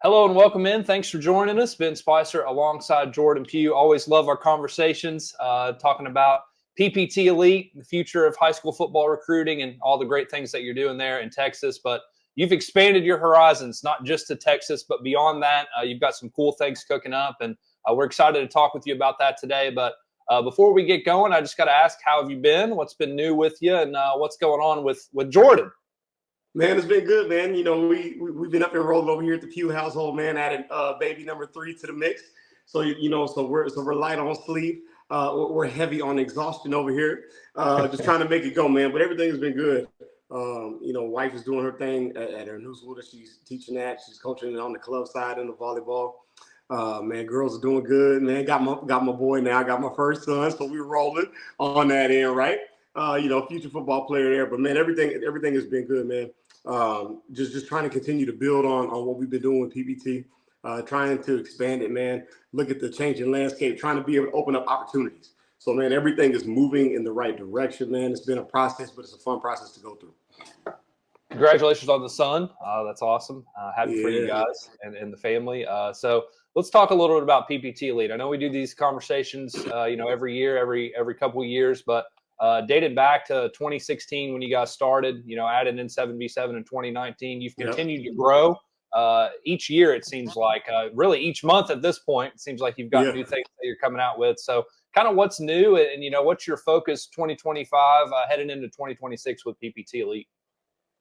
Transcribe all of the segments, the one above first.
Hello and welcome in. Thanks for joining us. Ben Spicer alongside Jordan Pugh. Always love our conversations, talking about PPT Elite, the future of high school football recruiting, and all the great things that you're doing there in Texas. But you've expanded your horizons, not just to Texas, but beyond that. You've got some cool things cooking up, and we're excited to talk with you about that today. But before we get going, I just got to ask, how have you been? What's been new with you, and what's going on with Jordan? Man, it's been good, man. You know, we've been up and rolling over here at the Pugh household, man. Added baby number 3 to the mix. So so we're light on sleep. We're heavy on exhaustion over here. Just trying to make it go, man. But everything has been good. Wife is doing her thing at her new school that she's teaching at. She's coaching on the club side in the volleyball. Man, girls are doing good. Man, got my boy now. I got my first son, so we're rolling on that end, right? Future football player there. But man, everything has been good, man. Just trying to continue to build on what we've been doing with PPT, trying to expand it, man. Look at the changing landscape, trying to be able to open up opportunities. So, man, everything is moving in the right direction, man. It's been a process, but it's a fun process to go through. Congratulations on the son. That's awesome. Happy for you guys and the family. So let's talk a little bit about PPT Elite. I know we do these conversations, every year, every couple of years, but dated back to 2016 when you guys started, added in 7v7 in 2019. You've continued to grow each year, it seems like. Really each month at this point, it seems like you've got new things that you're coming out with. So kind of what's new and, what's your focus 2025 heading into 2026 with PPT Elite?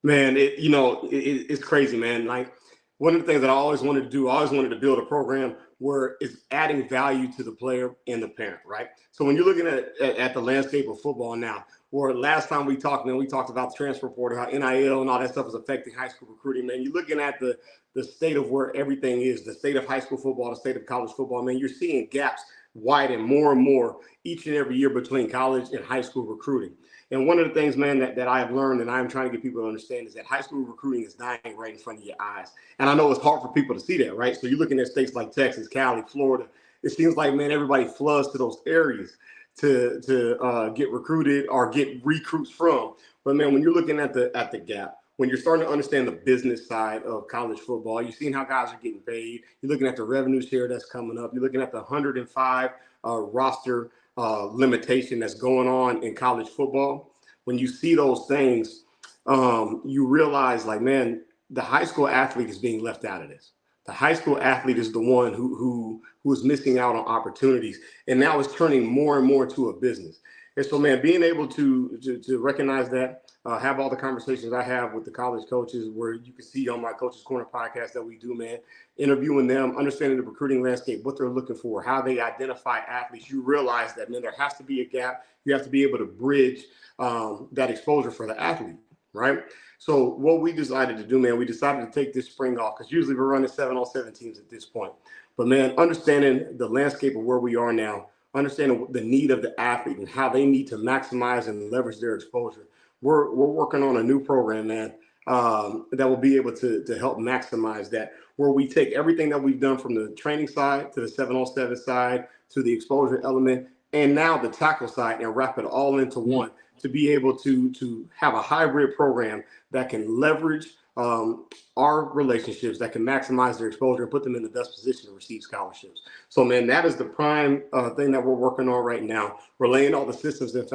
Man, it's crazy, man. Like, one of the things that I always wanted to do, I always wanted to build a program where it's adding value to the player and the parent, right? So when you're looking at the landscape of football now, or last time we talked, man, we talked about the transfer portal, how NIL and all that stuff is affecting high school recruiting, man. You're looking at the state of where everything is, the state of high school football, the state of college football, man. You're seeing gaps widen more and more each and every year between college and high school recruiting. And one of the things, man, that I have learned and I'm trying to get people to understand is that high school recruiting is dying right in front of your eyes. And I know it's hard for people to see that, right? So you're looking at states like Texas, Cali, Florida. It seems like, man, everybody floods to those areas to get recruited or get recruits from. But, man, when you're looking at the gap, when you're starting to understand the business side of college football, you're seeing how guys are getting paid. You're looking at the revenue share that's coming up. You're looking at the 105 roster limitation that's going on in college football. When you see those things, you realize, like, man, the high school athlete is being left out of this. The high school athlete is the one who is missing out on opportunities, and now it's turning more and more to a business. And so, man, being able to recognize that, have all the conversations I have with the college coaches, where you can see on my Coach's Corner podcast that we do, man, interviewing them, understanding the recruiting landscape, what they're looking for, how they identify athletes. You realize that, man, there has to be a gap. You have to be able to bridge that exposure for the athlete, right? So what we decided to do, man, we decided to take this spring off, because usually we're running 7-on-7 teams at this point. But, man, understanding the landscape of where we are now, understanding the need of the athlete and how they need to maximize and leverage their exposure. We're working on a new program, man, that will be able to help maximize that, where we take everything that we've done from the training side to the 7-on-7 side to the exposure element and now the tackle side, and wrap it all into one, to be able to have a hybrid program that can leverage our relationships, that can maximize their exposure and put them in the best position to receive scholarships. So, man, that is the prime thing that we're working on right now. We're laying all the systems and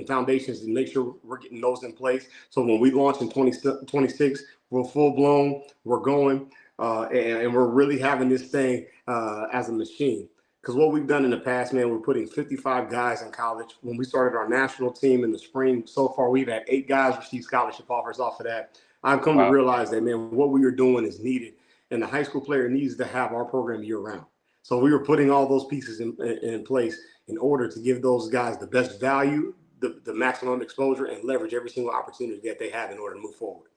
foundations to make sure we're getting those in place. So when we launch in 2026, we're full blown, we're going, and we're really having this thing as a machine. Because what we've done in the past, man, we're putting 55 guys in college. When we started our national team in the spring, so far we've had 8 guys receive scholarship offers off of that. I've come to realize that, man, what we are doing is needed, and the high school player needs to have our program year round. So we were putting all those pieces in place in order to give those guys the best value, the maximum exposure, and leverage every single opportunity that they have in order to move forward.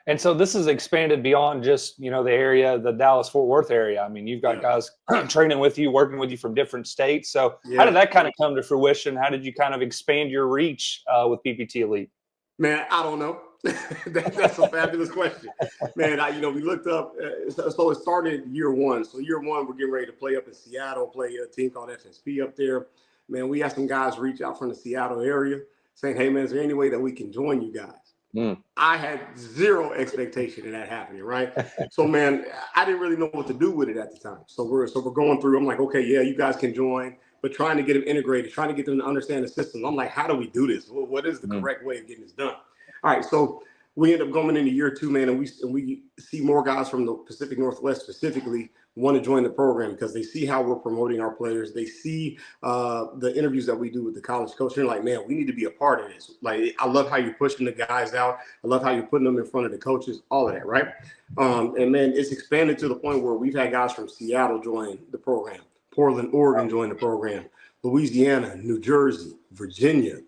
And so this has expanded beyond just, the area, the Dallas-Fort Worth area. I mean, you've got guys training with you, working with you from different states. So how did that kind of come to fruition? How did you kind of expand your reach with PPT Elite? Man, I don't know. That's a fabulous question. Man, we looked up. So it started year one. So year one, we're getting ready to play up in Seattle, play a team called FSP up there. Man, we had some guys reach out from the Seattle area saying, hey, man, is there any way that we can join you guys? I had zero expectation of that happening, right? So, man, I didn't really know what to do with it at the time. So we're going through. I'm like, okay, yeah, you guys can join, but trying to get them integrated, trying to get them to understand the system. I'm like, how do we do this? What is the correct way of getting this done? All right, so we end up going into year 2, man, and we see more guys from the Pacific Northwest specifically want to join the program because they see how we're promoting our players. They see the interviews that we do with the college coach. They're like, man, we need to be a part of this. Like, I love how you're pushing the guys out. I love how you're putting them in front of the coaches, all of that, right? And man, it's expanded to the point where we've had guys from Seattle join the program, Portland, Oregon join the program, Louisiana, New Jersey, Virginia.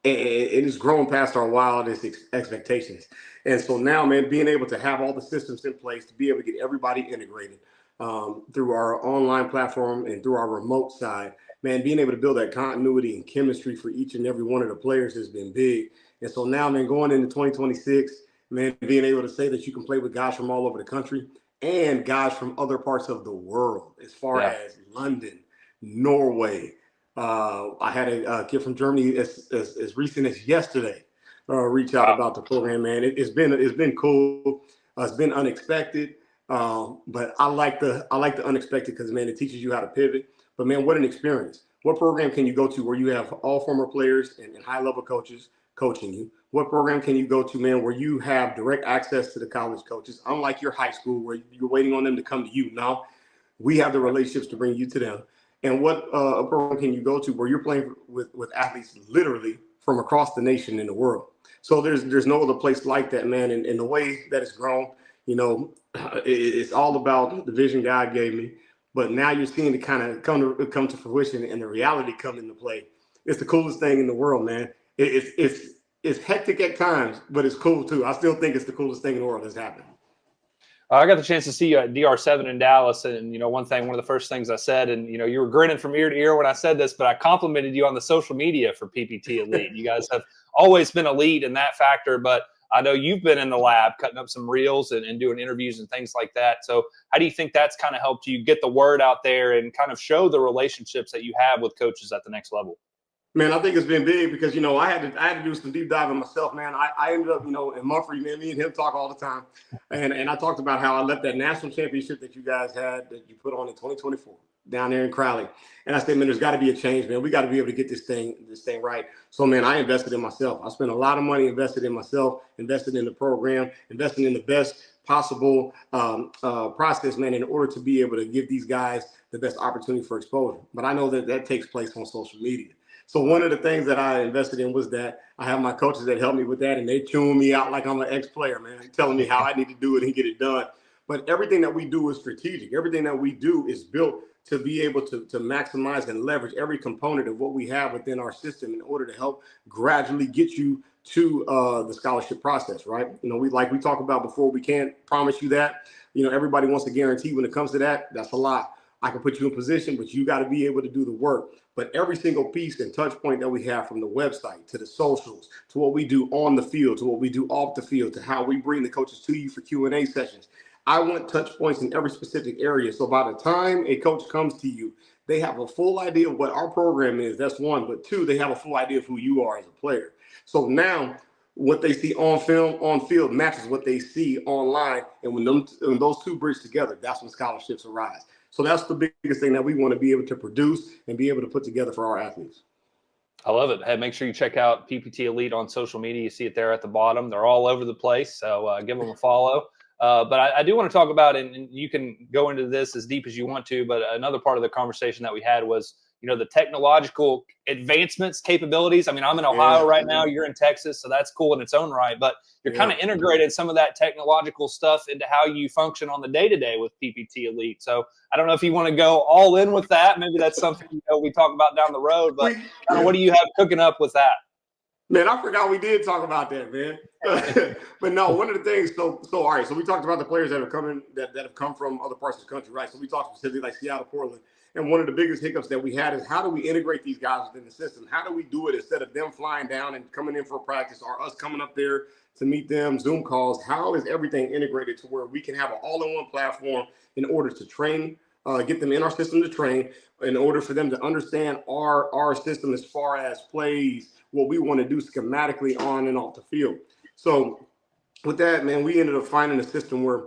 It has grown past our wildest expectations. And so now, man, being able to have all the systems in place to be able to get everybody integrated through our online platform and through our remote side, man, being able to build that continuity and chemistry for each and every one of the players has been big. And so now, man, going into 2026, man, being able to say that you can play with guys from all over the country and guys from other parts of the world, as far as London, Norway. I had a kid from Germany as recent as yesterday reach out about the program, man. It's been cool. It's been unexpected, but I like the unexpected because, man, it teaches you how to pivot. But, man, what an experience! What program can you go to where you have all former players and high level coaches coaching you? What program can you go to, man, where you have direct access to the college coaches, unlike your high school where you're waiting on them to come to you? Now we have the relationships to bring you to them. And what a program can you go to where you're playing with athletes literally from across the nation and the world? So there's no other place like that, man. And the way that it's grown, you know, it's all about the vision God gave me. But now you're seeing it kind of come to fruition and the reality come into play. It's the coolest thing in the world, man. It's hectic at times, but it's cool too. I still think it's the coolest thing in the world that's happened. I got the chance to see you at DR7 in Dallas, and one of the first things I said, and you were grinning from ear to ear when I said this, but I complimented you on the social media for PPT Elite. You guys have always been elite in that factor, but I know you've been in the lab cutting up some reels and doing interviews and things like that. So how do you think that's kind of helped you get the word out there and kind of show the relationships that you have with coaches at the next level? Man, I think it's been big because, I had to do some deep diving myself, man. I ended up, in Mumphrey, man, me and him talk all the time. And I talked about how I left that national championship that you guys had, that you put on in 2024 down there in Crowley. And I said, man, there's got to be a change, man. We got to be able to get this thing right. So, man, I invested in myself. I spent a lot of money invested in myself, invested in the program, invested in the best possible process, man, in order to be able to give these guys the best opportunity for exposure. But I know that takes place on social media. So one of the things that I invested in was that I have my coaches that help me with that, and they tune me out like I'm an ex-player, man, telling me how I need to do it and get it done. But everything that we do is strategic. Everything that we do is built to be able to maximize and leverage every component of what we have within our system in order to help gradually get you to the scholarship process, right? We talked about before, we can't promise you that. Everybody wants a guarantee when it comes to that. That's a lie. I can put you in position, but you got to be able to do the work. But every single piece and touch point that we have, from the website to the socials, to what we do on the field, to what we do off the field, to how we bring the coaches to you for Q&A sessions, I want touch points in every specific area. So by the time a coach comes to you, they have a full idea of what our program is. That's one. But two, they have a full idea of who you are as a player. So now what they see on film, on field, matches what they see online. And when those two bridge together, that's when scholarships arise. So that's the biggest thing that we want to be able to produce and be able to put together for our athletes. I love it. Hey, make sure you check out PPT Elite on social media. You see it there at the bottom. They're all over the place, so give them a follow. But I do want to talk about, and you can go into this as deep as you want to, but another part of the conversation that we had was, the technological advancements, capabilities. I mean, I'm in Ohio right now. You're in Texas, so that's cool in its own right. But you're kind of integrated some of that technological stuff into how you function on the day-to-day with PPT Elite. So I don't know if you want to go all in with that. Maybe that's something we talk about down the road. But what do you have cooking up with that? Man, I forgot we did talk about that, man. But no, one of the things. So all right. So we talked about the players that have come from other parts of the country, right? So we talked specifically like Seattle, Portland. And one of the biggest hiccups that we had is, how do we integrate these guys within the system? How do we do it instead of them flying down and coming in for practice, or us coming up there to meet them, Zoom calls? How is everything integrated to where we can have an all-in-one platform in order to train get them in our system to train in order for them to understand our system as far as plays, what we want to do schematically on and off the field. So with that, man, we ended up finding a system where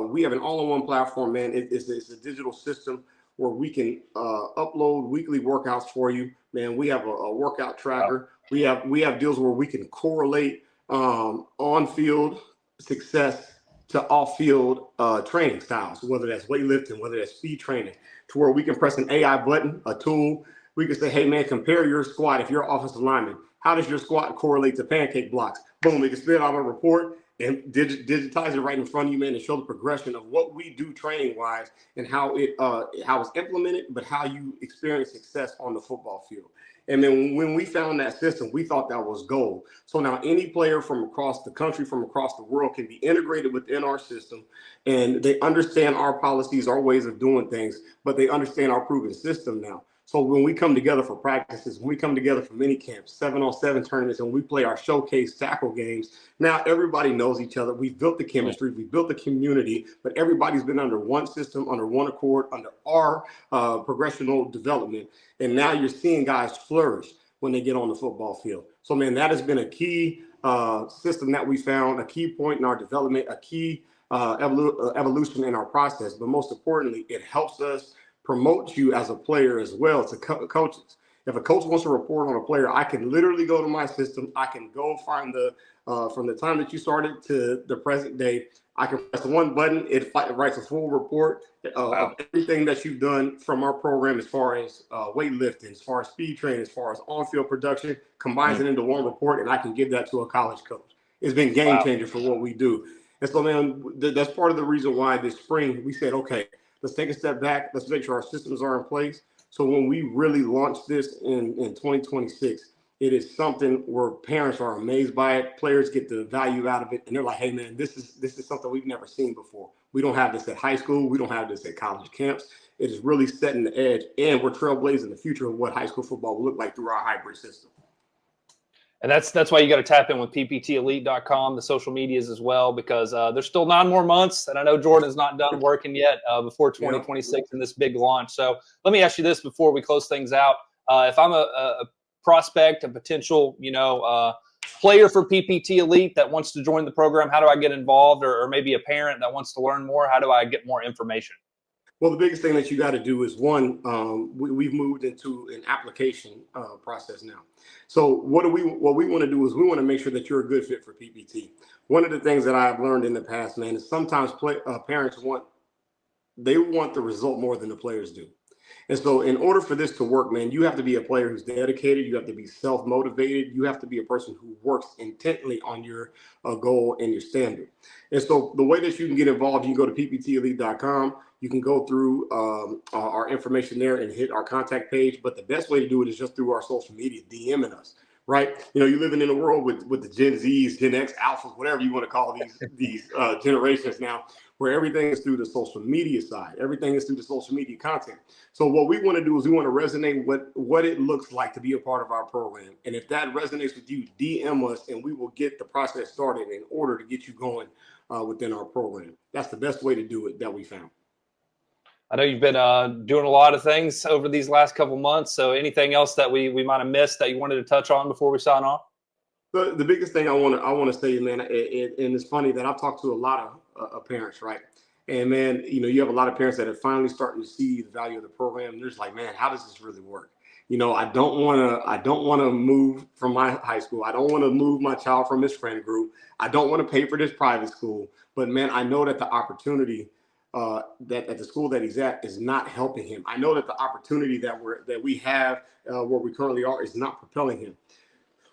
we have an all-in-one platform, man. It's a digital system where we can upload weekly workouts for you, man. We have a workout tracker. We have deals where we can correlate on-field success to off-field training styles, whether that's weightlifting, whether that's speed training, to where we can press an AI button, a tool. We can say, hey, man, compare your squat. If you're an offensive lineman, how does your squat correlate to pancake blocks? Boom, we can spit out a report and digitize it right in front of you, man, and show the progression of what we do training-wise and how it's implemented, but how you experience success on the football field. And then when we found that system, we thought that was gold. So now any player from across the country, from across the world can be integrated within our system, and they understand our policies, our ways of doing things, but they understand our proven system now. So when we come together for practices, when we come together for mini camps, 7-on-7 tournaments, and we play our showcase tackle games, now everybody knows each other. We've built the chemistry, we've built the community, but everybody's been under one system, under one accord, under our progressional development. And now you're seeing guys flourish when they get on the football field. So, man, that has been a key system that we found, a key point in our development, a key evolution in our process. But most importantly, it helps us promote you as a player as well to coaches. If a coach wants to report on a player, I can literally go to my system. I can go find from the time that you started to the present day. I can press one button. It writes a full report of everything that you've done from our program, as far as weightlifting, as far as speed training, as far as on-field production, combines it into one report, and I can give that to a college coach. It's been game changer for what we do. And so, man, that's part of the reason why this spring we said, okay, let's take a step back. Let's make sure our systems are in place. So when we really launch this in 2026, it is something where parents are amazed by it. Players get the value out of it, and they're like, "Hey, man, this is something we've never seen before. We don't have this at high school. We don't have this at college camps. It is really setting the edge, and we're trailblazing the future of what high school football will look like through our hybrid system." And that's why you got to tap in with pptelite.com, the social medias as well, because there's still 9 more months, and I know Jordan's not done working yet before 2026 in this big launch. So let me ask you this before we close things out: if I'm a prospect, a potential, player for PPT Elite that wants to join the program, how do I get involved? Or maybe a parent that wants to learn more, how do I get more information? Well, the biggest thing that you got to do is, one, we've moved into an application process now. So what we want to do is we want to make sure that you're a good fit for PPT. One of the things that I've learned in the past, man, is sometimes parents want the result more than the players do. And so in order for this to work, man, you have to be a player who's dedicated. You have to be self-motivated. You have to be a person who works intently on your goal and your standard. And so the way that you can get involved, you can go to pptelite.com. You can go through our information there and hit our contact page. But the best way to do it is just through our social media, DMing us, right? You're living in a world with the Gen Zs, Gen X, Alphas, whatever you want to call these generations now, where everything is through the social media side. Everything is through the social media content. So what we want to do is we want to resonate what it looks like to be a part of our program. And if that resonates with you, DM us, and we will get the process started in order to get you going within our program. That's the best way to do it that we found. I know you've been doing a lot of things over these last couple months. So anything else that we might have missed that you wanted to touch on before we sign off? The biggest thing I want to say, man, and it's funny that I've talked to a lot of parents, right? And man, you have a lot of parents that are finally starting to see the value of the program. They're just like, man, how does this really work? I don't want to move from my high school. I don't want to move my child from his friend group. I don't want to pay for this private school. But man, I know that the opportunity that at the school that he's at is not helping him. I know that the opportunity that we have where we currently are is not propelling him.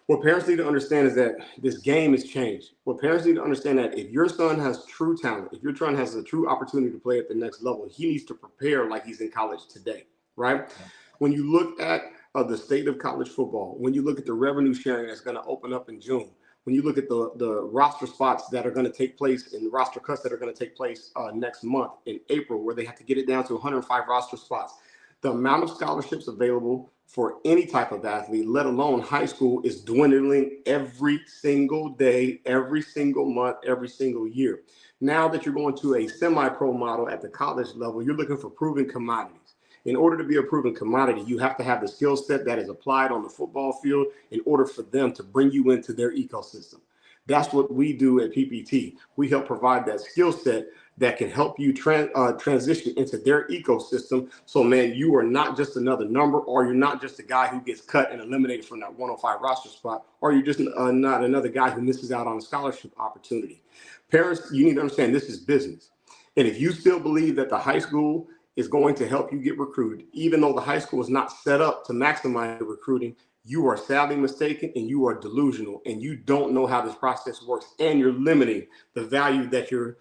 What parents need to understand is that this game has changed. What parents need to understand that if your son has true talent, if your son has a true opportunity to play at the next level, he needs to prepare like he's in college today, right? When you look at the state of college football, when you look at the revenue sharing that's going to open up in June, when you look at the roster spots that are going to take place and the roster cuts that are going to take place next month in April, where they have to get it down to 105 roster spots, The amount of scholarships available for any type of athlete, let alone high school, is dwindling every single day, every single month, every single year. Now that you're going to a semi-pro model at the college level, you're looking for proven commodities. In order to be a proven commodity, you have to have the skill set that is applied on the football field in order for them to bring you into their ecosystem. That's what we do at PPT. We help provide that skill set that can help you transition into their ecosystem. So, man, you are not just another number, or you're not just a guy who gets cut and eliminated from that 105 roster spot, or you're just not another guy who misses out on a scholarship opportunity. Parents, you need to understand this is business. And if you still believe that the high school is going to help you get recruited, even though the high school is not set up to maximize the recruiting, you are sadly mistaken and you are delusional, and you don't know how this process works, and you're limiting the value that your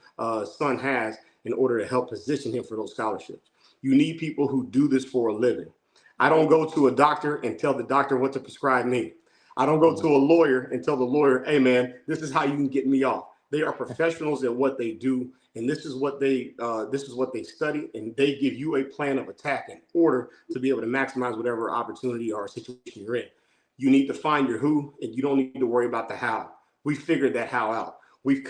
son has in order to help position him for those scholarships. You need people who do this for a living. I don't go to a doctor and tell the doctor what to prescribe me. I don't go to a lawyer and tell the lawyer, hey man, this is how you can get me off. They are professionals at what they do, and this is what they study, and they give you a plan of attack in order to be able to maximize whatever opportunity or situation you're in. You need to find your who, and you don't need to worry about the how. We figured that how out. We've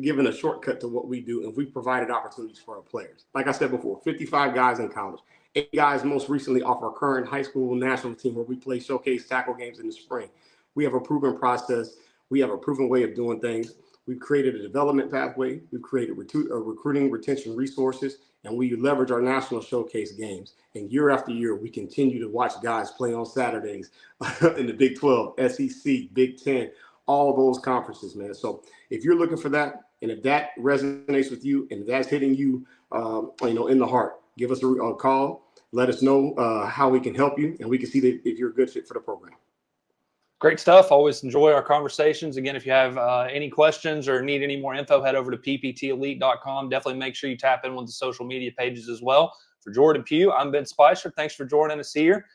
given a shortcut to what we do, and we've provided opportunities for our players. Like I said before, 55 guys in college, 8 guys most recently off our current high school national team where we play showcase tackle games in the spring. We have a proven process. We have a proven way of doing things. We've created a development pathway. We've created recruiting retention resources, and we leverage our national showcase games. And year after year, we continue to watch guys play on Saturdays in the Big 12, SEC, Big 10, all those conferences, man. So if you're looking for that, and if that resonates with you, and if that's hitting you, in the heart, give us a call. Let us know how we can help you, and we can see that if you're a good fit for the program. Great stuff. Always enjoy our conversations. Again, if you have any questions or need any more info, head over to pptelite.com. Definitely make sure you tap in with the social media pages as well. For Jordan Pugh, I'm Ben Spicer. Thanks for joining us here.